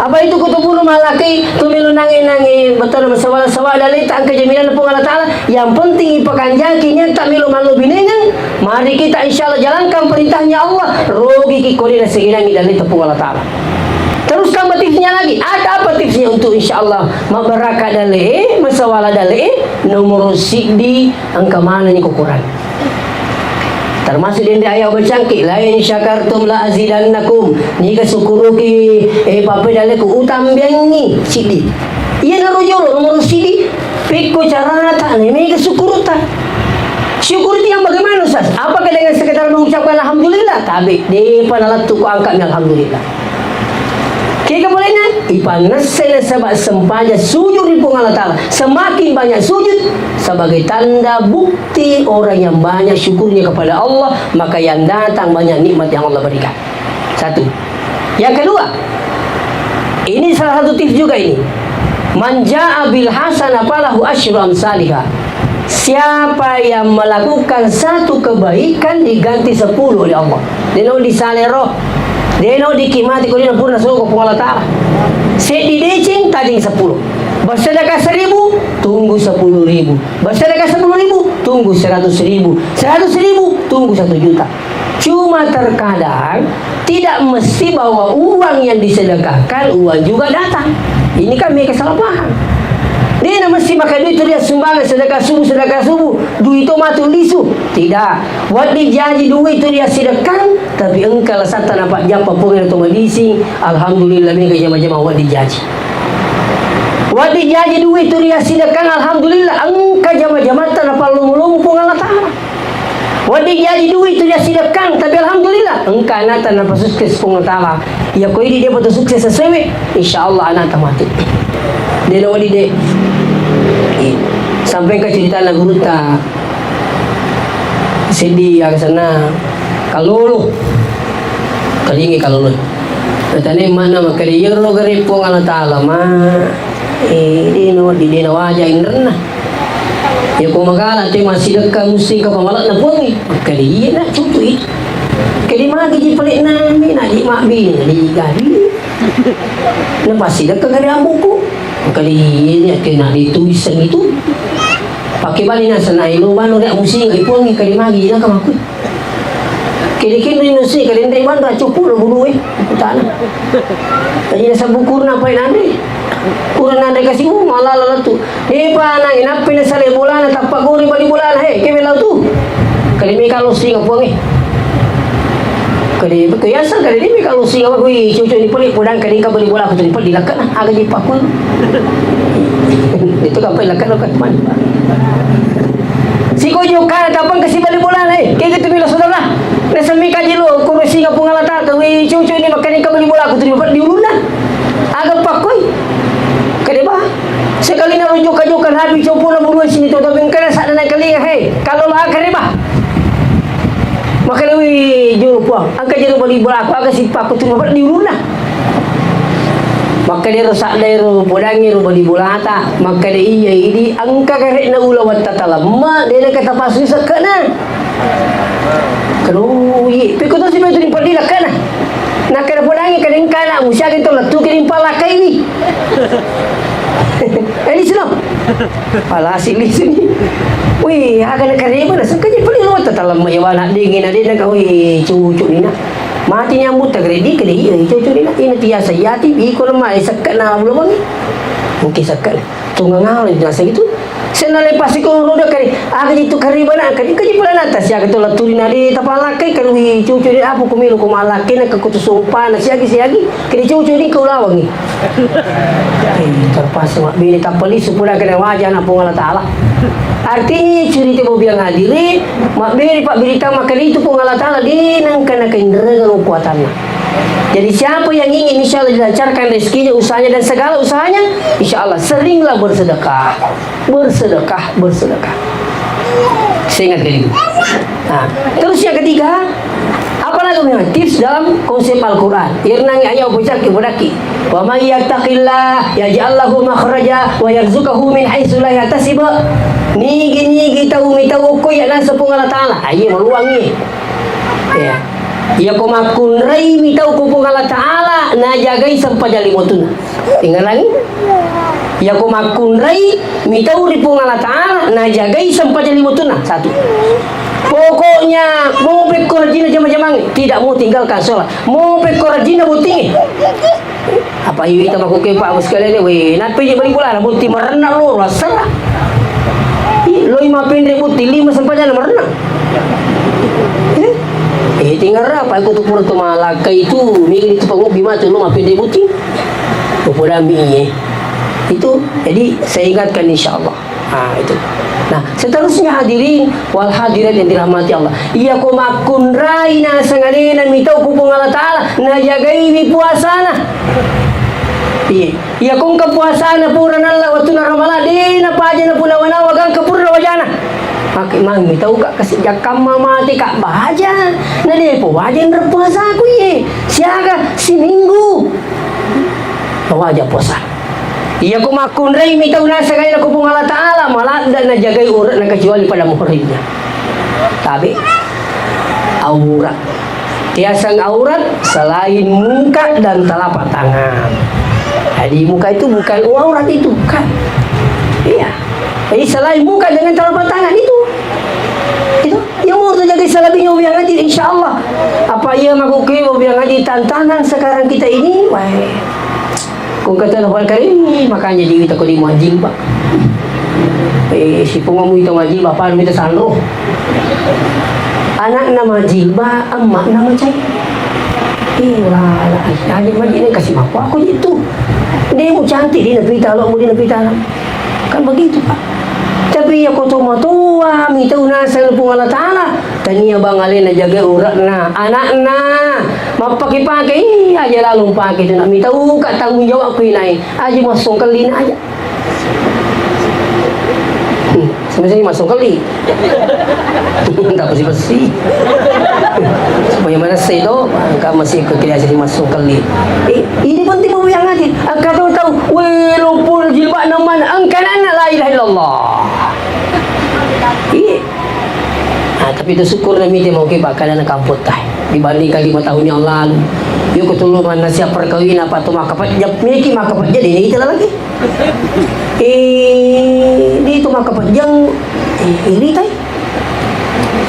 Apa itu kutubu rumah laki tumilu nangi betul nama sawala dalle tak kejaminan pun Allah Taala yang penting ipakan jakinya tak milu malu binengan. Mari kita insyaallah jalankan perintahnya Allah. Rogi ki kodina seginangi dalle tepung Allah Taala. Terus tambah tipsnya lagi. Ada apa tipsnya untuk insyaallah mabaraka dalle masawala dalle nomor sigdi angka mana ni kekurangan. Termasuk di ayat bercangkik lain syakartum la azidannakum ni kesyukuruki pape dalle ku utam biangi sigdi. Iya narujolo nomor sigdi pikku cara tak ni kesyukurutan. Syukur itu yang bagaimana Ustaz? Apakah dengan sekedar mengucapkan alhamdulillah? Tapi di panalat tu angkatnya alhamdulillah. Kaya kemuliaan ipanasai sebab sempaja sujud di Allah Taala. Semakin banyak sujud sebagai tanda bukti orang yang banyak syukurnya kepada Allah, maka yang datang banyak nikmat yang Allah berikan. Satu. Yang kedua, ini salah satu tips juga ini. Man jaa bil hasanah falahu asyru amsalihah. Siapa yang melakukan satu kebaikan diganti 10 oleh Allah. Dino disalero, dino dikimati kodina purna suku ku Allah Taala. Sedi decing tading 10. Bersedekah 1000 tunggu 10.000. Bersedekah 10.000 tunggu 100.000. 100.000 tunggu 1 juta. Cuma terkadang tidak mesti bahwa uang yang disedekahkan uang juga datang. Ini kan mereka salah paham. Dia nak mesti makan duit tu dia sumbangan sedekah subuh duit itu matu lisu. Tidak. Buat dia janji duit tu dia sedekah tapi engkau lah sata nampak japa pun atau medisi alhamdulillah mereka jama-jama buat dia janji. Buat dia janji duit tu dia sedekah alhamdulillah engkau jama-jama tak nampak lumu-lumu pun Allah Taala. Buat dia janji duit tu dia sedekah tapi alhamdulillah engkau anak tak nampak sukses pun Allah Taala. Ya kau ini dia betul sukses sesuai insyaallah anak tak mati. Dia nak dia sampai ke cerita lagu ruta sedih ke sana kalulu kalingi kalulu Tani mana makaliyer lo garipong Allah Ta'ala ma di na wajah inderna ya kung magala te masih ka musti ka pamalat na buang makaliyer na cutu itu kali magi di pelik nami na di makbi na di gabi na masih ka gari ambuku makaliyer ya te na ditulisan itu pakai balik na sana ilo mano na musti ka ipuang kali magi na kamakut kini-kini nusi kalendri mana cukup bulu tanah. Jadi nasa bukur na pa inande. Kurang nande kasi malah lalat tu. Pa nang inapi na sale bulan na tapak gori bali bulan he kebelau tu. Kali mi kalau singa puang Kali biasa kali mi kalau singa aku cucu ni peli pulang kali ka bali bulan aku tu peli lakat nah agak dipakul. Itu kan peli lakat teman. Si kojo kan tapang kasi bali bulan kayak gitu bila saudara. Nasa mi kajilo kurusi nga pungalata kawi cucu ni makani ka bali bola ko dapat diulunan agak pakoy kade ba sekali na rujuk-rujukan habis cupu na buru sini to tabing kana sa na kalinga kalau la kade ba makalawi juro po ang kajilo bali bola ko aga sipa ko dapat diulunan makade ro sa dero bodangi ro bali bola ta makade iya idi ang kagare na ulawat tatalama de na katapasu sa kana kalau piko to si Pedro ni perdila kana nakara podangi kaning kana musya gitu latu kining pala kay ni ini sino pala sili sini wi aga na kariba na sakanya pali lo tatalam yawana dingin na din na kawi cucu ni na mati nyambut tagredi kali cucu ni na ina tiasa yati iko na mai sakana belum ni mungkin sakana tungangal jasa gitu senale pasti ko roda kari aga itu kariba na kari kaji pula nata siya kato laturi na di tapala kay kari cucu ni apo kumilu kumalaki na kakutusumpa na siya kari cucu ni kaulawang ni terpas mak bini tapali supura kena wajah na pong Allah Ta'ala artinya cerita mo biang hadiri mak bini pak berita makali itu pong Allah Ta'ala di nang kana kaindera ng kuatannya. Jadi siapa yang ingin insya Allah dilancarkan rezekinya, usahanya dan segala usahanya, insya Allah seringlah bersedekah. Saya ingat ini. Nah, terus yang ketiga, apa lagi tips dalam konsep Al-Quran? Irnangi ayaw bujaki budaki. Wa may yattaqillah yaj'al lahu makhraja wa yarzuqahu min haitsu la yahtasib. Nigi tahu ko ya nasa pong Allah Ta'ala. Ayo maluwangi. Ya. Ya kumakun rai mitau kupung Allah Ta'ala na jagai sampai jali motuna tinggal lagi ya kumakun rai mitau ripung Allah Ta'ala na jagai sampai jali motuna satu pokoknya mau bekorajina jama-jamang tidak mau tinggalkan sholat mau bekorajina buting apa yuk kita makuke pak bos sekalian we napi je balik bulan buti merenang lo rasanya lo 5 pendek buti 5 sampai jali merenang tinggal apa aku tu pura tu malaka itu minggu itu panggung bima tu lo ngapain dia buting pura mi itu jadi saya ingatkan insyaallah itu nah seterusnya hadirin wal hadirat yang dirahmati Allah iya ko makun rai na sangalinan mitau kupung Allah Ta'ala na jagai mi puasana iya kung kapuasana pura nalla waktu na ramala di na paja na pulawana wagang kapura wajana pakai mami tahu kak kasih jakam mati kak bahaja nah dia po wajan berpuasa aku ye siaga si minggu wajah puasa iya aku makun rai mi tahu nasa kaya aku pung Allah Ta'ala malah dan najagai urat na kecuali pada muhrimnya tapi aurat tiasang aurat selain muka dan telapak tangan jadi muka itu bukan aurat itu kan iya. Jadi selain muka dengan telapak tangan itu yang mau terjadi selebihnya biar ngaji insyaallah apa ia makuke biar ngaji tantangan sekarang kita ini wah kung kata nak kali makanya di kita ko di muajil pak si pengamu itu majil bapak minta sandro anak nama jilba emak nama cai lah aja majil ini kasih aku itu dia mau cantik dia nak pita lo mau dia nak pita kan begitu pak tapi ya kotomo tua minta nasa pung Allah Ta'ala tania bangalin na jaga urat na anak na mapaki-paki aja lalu paki tu nak minta kat tanggung jawab aku ini aja masuk kelina aja Sebenarnya masuk kali. Tak bersih-bersih. Supaya mana saya itu, angka masih kekeliatan masuk kali. Ini penting yang hati. Angka tahu, walaupun jilbab naman, angka nana la ilaha illallah. Tapi itu syukur kami dia mau ke bakalan kamput tah. Dibandingkan 5 tahun yang lalu. Yo ketulungan nasiap perkawinan apa tu maka miki maka jadi ini itulah lagi. Di itu maka yang ini tay.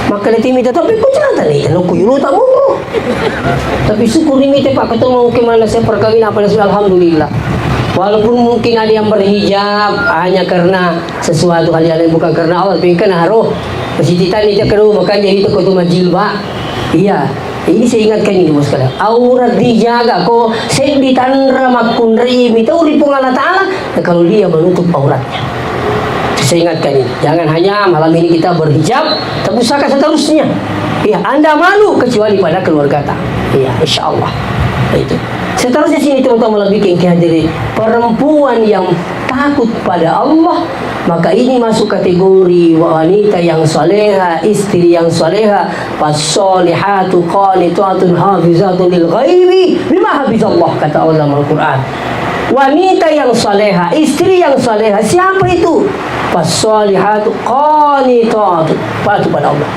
Maka letih minta tapi kau jangan tadi kalau kau yuru tak mau. Tapi syukur ini teh pak ketemu ke mana nasiap perkawinan apa alhamdulillah. Walaupun mungkin ada yang berhijab hanya karena sesuatu hal yang bukan karena Allah, tapi kan haruh. Persititan itu kedua makanya itu kau tu majilbab. Iya. Ini saya ingatkan ini bos sekalian. Aurat dijaga. Kau sedih tandra makun rim itu uripung Allah Ta'ala. Nah, kalau dia menutup auratnya. Saya ingatkan ini. Jangan hanya malam ini kita berhijab, tapi usahakan seterusnya. Ya, Anda malu kecuali pada keluarga tak. Ya, insya Allah. Itu. Seterusnya sini teman-teman lebih kehadirin perempuan yang takut pada Allah, maka ini masuk kategori wanita yang soleha, istri yang soleha. Fasolihatu qanitun hafizatun lil ghaibi bima hafizallah, kata Allah dalam Al-Quran. Wanita yang soleha, istri yang soleha, siapa itu? Fasolihatu qanitun, patuh pada Allah.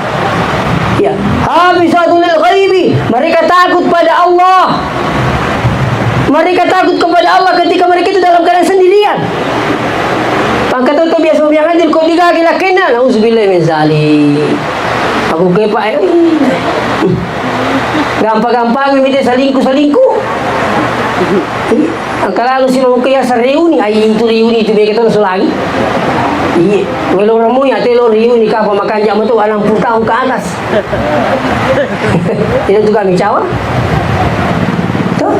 Ya, hafizatun lil ghaibi, mereka takut pada Allah. Mereka takut kepada Allah ketika mereka itu dalam keadaan sendirian. Maka tu biasa biang anjir kau tiga kila kena. Nauzubillah min zalik. Aku kepak gampang-gampang minta selingkuh. Kalau si mau kaya reuni, itu reuni itu biar kita lagi. Iya, kalau ramu ya telo reuni kah pemakan jam itu 60 tahun ke atas. Itu juga micawa. Tuh.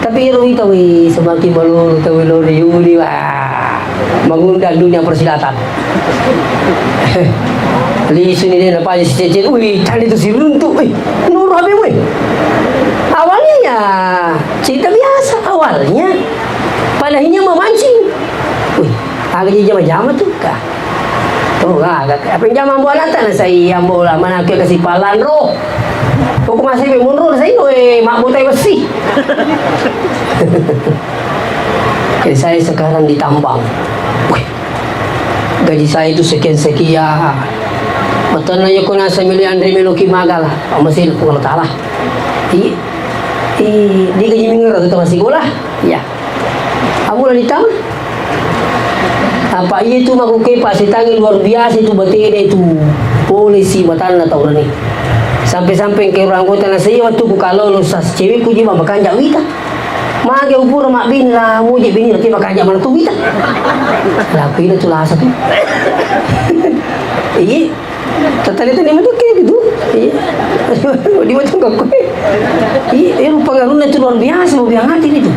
Tapi Rui tahu semakin malu tahu Rui wah mengundang dunia persilatan. Li sini dia nampak si Cecil, wih tadi itu si runtuh, Nur Habib wih. Awalnya ya cerita biasa awalnya, padahinya memancing. Wih, agak jama-jama tuh kah? Tuh agak apa yang jama buat nanti saya yang bola mana aku kasih palan roh. Kau masih mundur saya mak butai besi. Jadi saya sekarang ditambang. Wih, gaji saya itu sekian. Betul nanya kau nasa milih Andre Meloki Magal. Masih Allah Ta'ala. Di gaji minggu itu masih golah. Ya. Kamu lah ditambang. Apa itu maku kepa tangi luar biasa itu betina itu polisi batana tahu ni. Sampai-sampai ke orang kota na saya waktu ku kalau lulus cewek ku je makan jak wita. Mage upur mak bin lah muji bini nanti makan jak mana tu wita. Lah pina tu lah satu. Iya. Tadi mana tu ke gitu. Iya. Di macam kau. Iya, pengaruhnya itu luar biasa mau biang hati itu.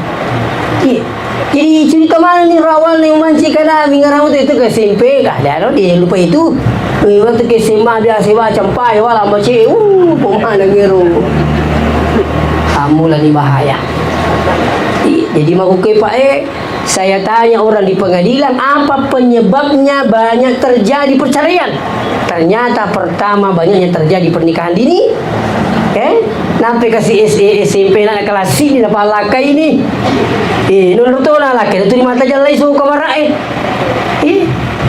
Iya. Jadi cerita mana nih rawal nih memancing kami ngarang itu ke SMP kah? Dah dia lupa itu. Waktu ke SMA dia sewa campai wala macam pemana ngiru. Kamu lah ni bahaya. Jadi mau ke Pak saya tanya orang di pengadilan apa penyebabnya banyak terjadi perceraian. Ternyata pertama banyaknya terjadi pernikahan dini. Nampai kasih SMP nak kelas ini dapat lakai ini. Nurut tu lah lakai tu di mata jalan isu kamarai.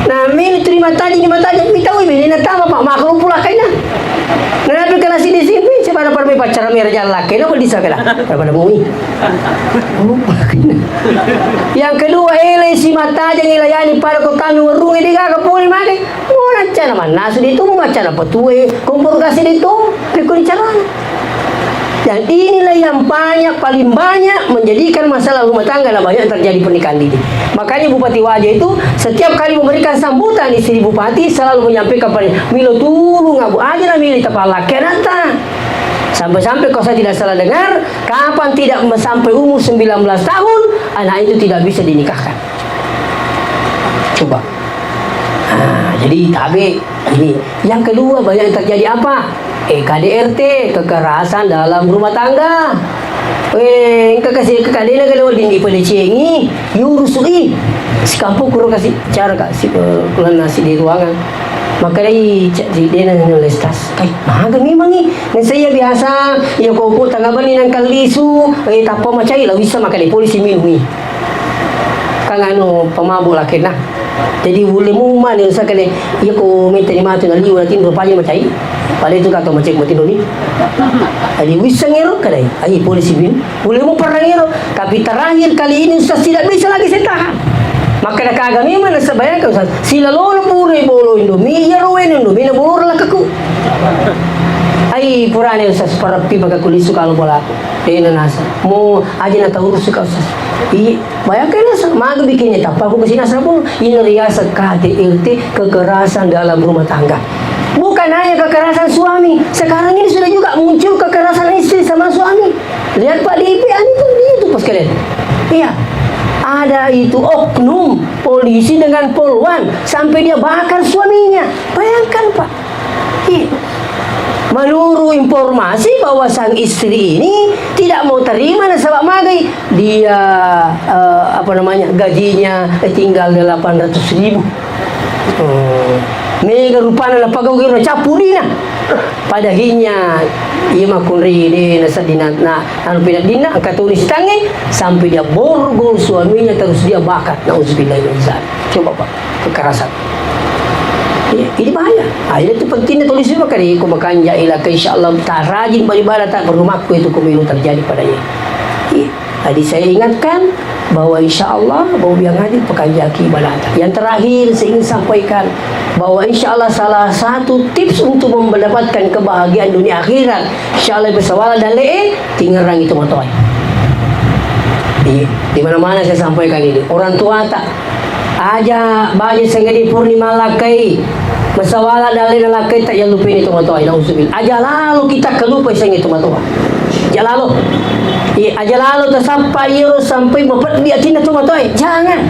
Nami terima tadi mi tahu ini nak tahu pak makhluk pula kayaknya. Kenapa kelas ini SMP siapa dapat mi pacar mi raja laki nak boleh disah kena daripada bumi. Yang kedua si mata jangan ilayani pada kota nurung ini kagak boleh makan. Oh macam mana sudah itu macam apa tu kumpul kasih itu pikir cara. Dan inilah yang paling banyak menjadikan masalah rumah tangga dan banyak terjadi pernikahan dini. Makanya Bupati Wajah itu setiap kali memberikan sambutan istri Bupati selalu menyampaikan pada Milo tolong abu aja lah Milo tapalak kenata. Sampai-sampai kalau saya tidak salah dengar, kapan tidak sampai umur 19 tahun anak itu tidak bisa dinikahkan. Coba. Jadi tapi ini yang kedua banyak yang terjadi apa? KDRT, kekerasan dalam rumah tangga. Engkau kasih ke kadena kalau dia ni pada cengi, yurusui. Sekampung kurang kasih cara kasih keluar nasi di ruangan. Maka dia nulis tas. Maga memang ni. Dan saya biasa, ya kau tanggapan ni nang kalisu, tapa macam lah bisa makan di polisi minum ni. Kang pemabuk laki nah. Jadi boleh muman yang saya kali, ya kau minta ni mati nali ulah tindur pagi macam ini. Pada itu kata macam mati ni. Jadi bisa ngero kadai. Ai polisi minum. Boleh mu pernah ngero. Tapi terakhir kali ini Ustaz tidak bisa lagi saya tahan. Maka dah kagami mana sebayangkan Ustaz. Sila lolo pure bolo Indomie, ya rowen Indomie na bolo lah kaku. Ai purane Ustaz para pi baga kulisu kalau bola. Nasa. Mo aja na tahu suka Ustaz. Bayangkan Ustaz, maga bikinnya tak aku kesini asal pun ini riasa KDRT kekerasan dalam rumah tangga. Bukan hanya kekerasan suami, sekarang ini sudah juga muncul kekerasan istri sama suami. Lihat Pak DP itu pas kalian. Iya. Ada itu oknum polisi dengan poluan sampai dia bakar suaminya. Bayangkan Pak. Menurut informasi bahwa sang istri ini tidak mau terima nasabah magai, dia gajinya tinggal 800.000. Mega rupana na pagaw giro capulina. Padahinya iya makunri di nasadina na anu pinadina ang katulis tangi sampai dia borgol suaminya terus dia bakar. Nauzubillah min dzalik. Coba Pak, kekerasan. Ini bahaya. Itu pentingnya tulis juga kali kumakanya ila insyaallah tak rajin beribadah tak berumahku itu kemilu terjadi padanya. Tadi saya ingatkan bahwa insyaallah bahwa yang hadir pekanjaki ibadah. Yang terakhir saya ingin sampaikan bahwa insyaallah salah satu tips untuk mendapatkan kebahagiaan dunia akhirat insyaallah bersawala dan tinggal orang itu motoy. Di mana-mana saya sampaikan ini. Orang tua tak aja baje sengedi purnima lakai masawala dalil lakai tak yang lupa ini tu motoy. Nauzubillah. Aja lalu kita kelupa sengedi tu motoy. Aja lalu. Aja lalu tersampai sampai membuat dia tina tu motoy. Jangan.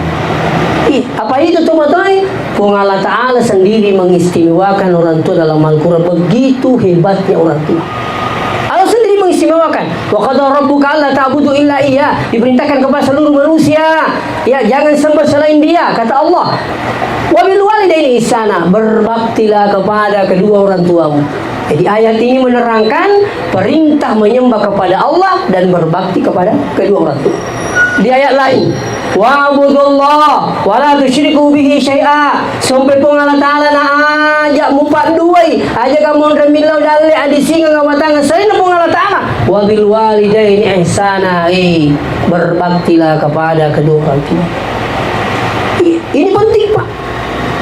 Apa itu tu motoy? Pun Allah Ta'ala sendiri mengistimewakan orang tua dalam Al-Quran. Begitu hebatnya orang tua. Allah sendiri mengistimewakan. Wa qadara rabbuka alla ta'budu illa iya. Diperintahkan kepada seluruh manusia. Ya, jangan sembah selain dia, kata Allah. Wa bil walidaini ihsana. Berbaktilah kepada kedua orang tuamu. Jadi ayat ini menerangkan perintah menyembah kepada Allah dan berbakti kepada kedua orang tua. Di ayat lain, wa'budullah wa la tusyriku bihi syai'a. Sampai pun Allah Ta'ala na ajak mupat duai, ajak kamu remilau dalil adi singa ngawatangan selain pun Allah Ta'ala. Wa bil walidaini ihsana. Berbaktilah kepada kedua orang tua. Ini penting Pak.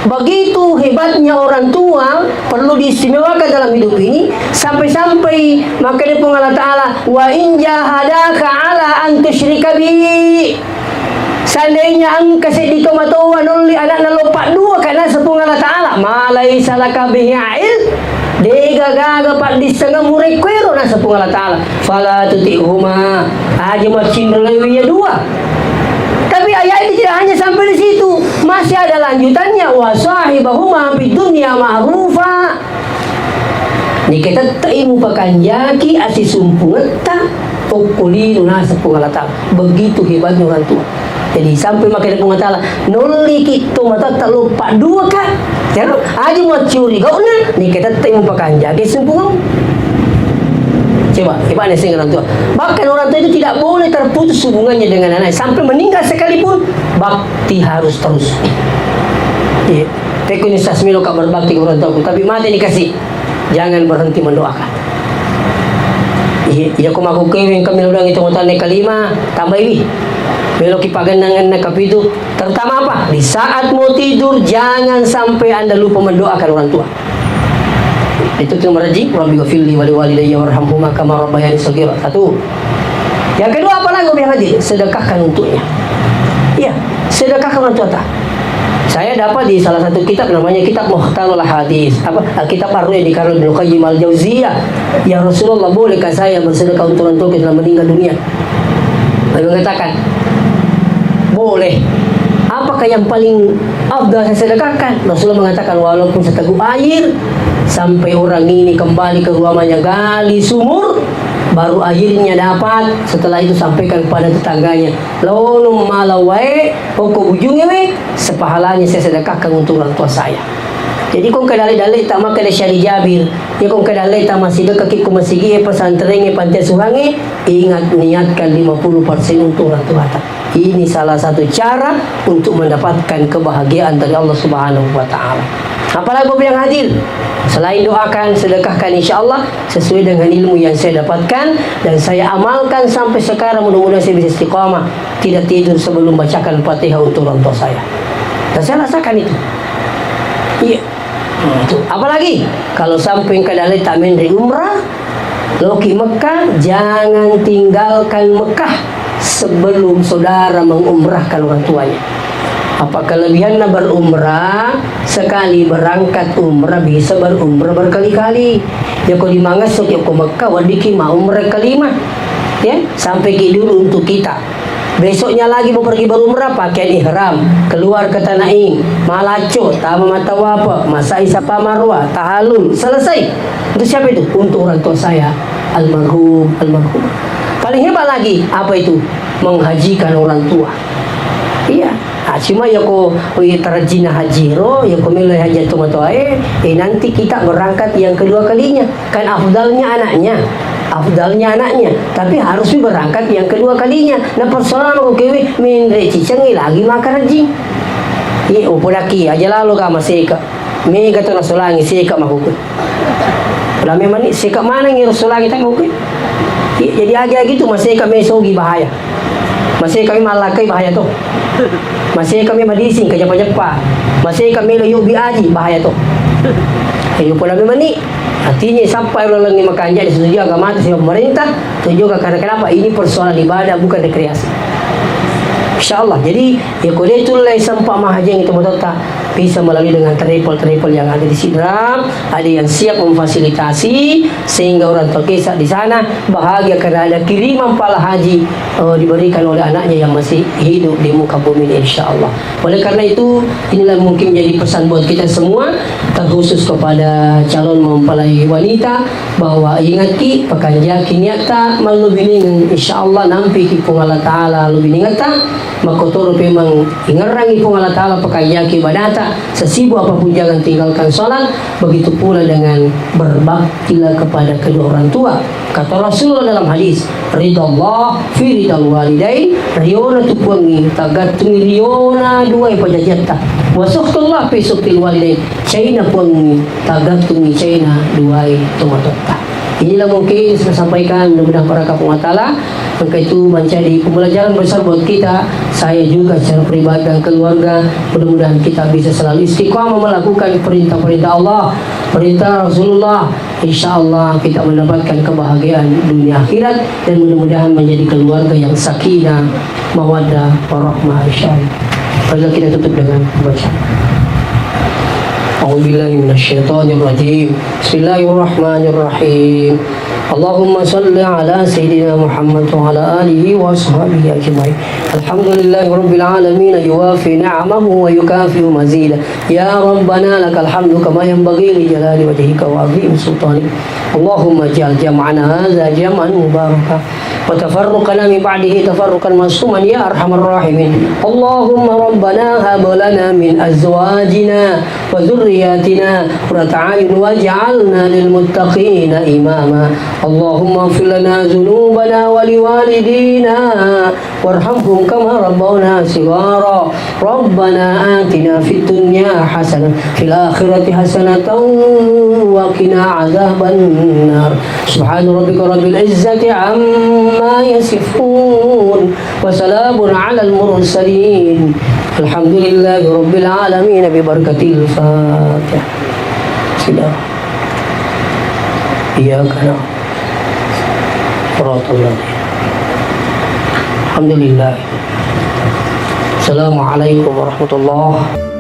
Begitu hebatnya orang tua perlu diistimewakan dalam hidup ini sampai-sampai makanya pun Allah Ta'ala wa in jahadaka ala an tusyrika bi. Seandainya ang kasih di tomatowa nuli anak na lopak dua karena sepung Allah Ta'ala malai salaka bihi il dega-gaga pak di setengah murekwero na sepung Allah Ta'ala fala tuti'huma aja macin lewiya dua. Tapi ayat ini tidak hanya sampai di situ, masih ada lanjutannya wa sahibahuma fid dunya ma'rufa. Ni kita taimu pakanjaki asi sumpungeta ukulinu nasa pungalata. Begitu hebatnya orang tua. Jadi sampai makin pungatala nuli kita mata tak lupa dua kan. Jangan aja mau curi kau na. Ni kita taimu pakanjaki sumpung. Coba, hebatnya sehingga orang tua. Bahkan orang tua itu tidak boleh terputus hubungannya dengan anak. Sampai meninggal sekalipun, bakti harus terus. Tekuni sasmilo kak berbakti ke orang tua. Tapi mati dikasih. Jangan berhenti mendoakan. Iya, aku maku kewing kami udang itu ngotan kelima. Tambah ini. Belok kipagandangan na kapitu. Terutama apa? Di saat mau tidur, jangan sampai Anda lupa mendoakan orang tua. Itu nomor haji, Rabbi ghafirli wa liwalidayya warhamhuma kama rabbayani shaghira. Satu. Yang kedua apa lagi yang haji? Sedekahkan untuknya. Iya, sedekahkan untuk tua. Saya dapat di salah satu kitab namanya kitab Mukhtarul Hadis. Kitab Ar-Ru'ya di Ibnu Qayyim Al-Jauziyah. Ya Rasulullah, bolehkah saya bersedekah untuk orang tua yang telah meninggal dunia? Beliau mengatakan, boleh. Apakah yang paling afdal saya sedekahkan? Rasulullah mengatakan walaupun seteguk air sampai orang ini kembali ke rumahnya gali sumur, baru akhirnya dapat. Setelah itu sampaikan kepada tetangganya, lalu malawai pokok ujungnya sepahalanya saya sedekahkan untuk orang tua saya. Jadi kung kadali-dali tama kada syari Jabir, ya kung kadali tama sida kaki kumasigi pesantren pantai suhangi, ingat niatkan 50% untuk orang tua. Ini salah satu cara untuk mendapatkan kebahagiaan dari Allah Subhanahu wa taala. Apalagi Bapak yang hadir, selain doakan, sedekahkan insyaallah sesuai dengan ilmu yang saya dapatkan dan saya amalkan sampai sekarang. Mudah-mudahan saya bisa istiqamah, tidak tidur sebelum bacakan Fatihah untuk orang tua saya. Dan saya rasakan itu. Iya. Itu. Apalagi kalau sampai kadali tamen dari umrah, loki Mekah, jangan tinggalkan Mekah sebelum saudara mengumrahkan orang tuanya. Apa kelebihannya berumrah? Sekali berangkat umrah bisa berumrah berkali-kali. Ya kalau dimangasuk ya ke Mekah wadiki mau umrah kelima. Ya, sampai dulu untuk kita. Besoknya lagi mau pergi berumrah pakaian ihram, keluar ke Tanaim, Malaco, Tama Matawapa, Masai Sapa Marwah, Tahalul, selesai. Itu siapa itu? Untuk orang tua saya, almarhum. Paling hebat lagi apa itu? Menghajikan orang tua. Iya. Cuma ya ko terjina hajiro, ya ko milih haji tua nanti kita berangkat yang kedua kalinya. Kan afdalnya anaknya, tapi harus berangkat yang kedua kalinya. Nah persoalan aku kewe mindre cicengi lagi makan rajing. Iya, upodaki aja lalu kama seka. Mega to nasulangi seka makukut. Lame mani seka mana ngi rasulangi tak makukut. Jadi aja gitu masih kami sogi bahaya. Masih kami malakai bahaya tuh. Masih kami madising ke Jepang. Masih kami layu biaji bahaya tuh. Ayo pula mani. Artinya sampai orang yang makan jadi setuju agama itu pemerintah, setuju karena kenapa? Ini persoalan ibadah bukan rekreasi. InsyaAllah. Jadi ya kalau itu lah sampai mahajeng itu betul tak bisa melalui dengan travel yang ada di Sidrap, ada yang siap memfasilitasi sehingga orang terkisah di sana bahagia karena ada kiriman pahala haji diberikan oleh anaknya yang masih hidup di muka bumi ini insyaallah. Oleh karena itu inilah mungkin jadi pesan buat kita semua, terkhusus kepada calon mempelai wanita bahwa ingat ki pekanjaki niata malubining insyaallah nampi ki kung Allah taala lubin ingata makotoro memang ingarangi kung Allah taala pekanjaki badata sesibuk apapun jangan tinggalkan sholat. Begitu pula dengan berbaktilah kepada kedua orang tua. Kata Rasulullah dalam hadis, ridallah fi ridal walidain, riona tupuangi tagattungi riona dua ipajajata wasuhtullah fi suktil walidain, China puangi tagattungi China dua tumatotta. Inilah mungkin saya sampaikan, mudah-mudahan para kapung ta'ala maka itu menjadi pembelajaran besar buat kita, saya juga secara pribadi dan keluarga. Mudah-mudahan kita bisa selalu istiqamah melakukan perintah-perintah Allah, perintah Rasulullah. InsyaAllah kita mendapatkan kebahagiaan dunia akhirat dan mudah-mudahan menjadi keluarga yang sakinah, mawaddah, warahmah insyaallah. Mari kita tutup dengan baca. A'udzubillahi minasyaitonir rajim. Bismillahirrahmanirrahim. Allahumma salli ala sayyidina Muhammad wa ala alihi wa ashabihi ajma'in. Alhamdulillahi rabbil alamin, yuwafi ni'amahu wa yukafi'u mazida. Ya Rabbana lakal hamdu kama yanbaghi li jalali wajhika wa 'azimi sultanik. Allahumma ij'al jam'ana hadza jam'an mubaraka wa tafarruqana min ba'dihi tafarruqan ma'suman ya arhamar rahimin. Allahumma rabbana hab lana min azwajina wa dhurriyyatina qurrata a'yun waj'alna lil muttaqina imama. Allahumma ighfir lana dhunubana wa liwalidina warhamhum kama rabbawna shighara. Rabbana atina fid dunya hasanah fil akhirati hasanatan wa qina adzaban nar. Subhana rabbika rabbil izzati amma yasifun wa salamun alal mursalin. Alhamdulillahi rabbil alamin bi barakatil Fatihah. Sudah. Iya kan. Alhamdulillah. Assalamualaikum warahmatullahi wabarakatuh.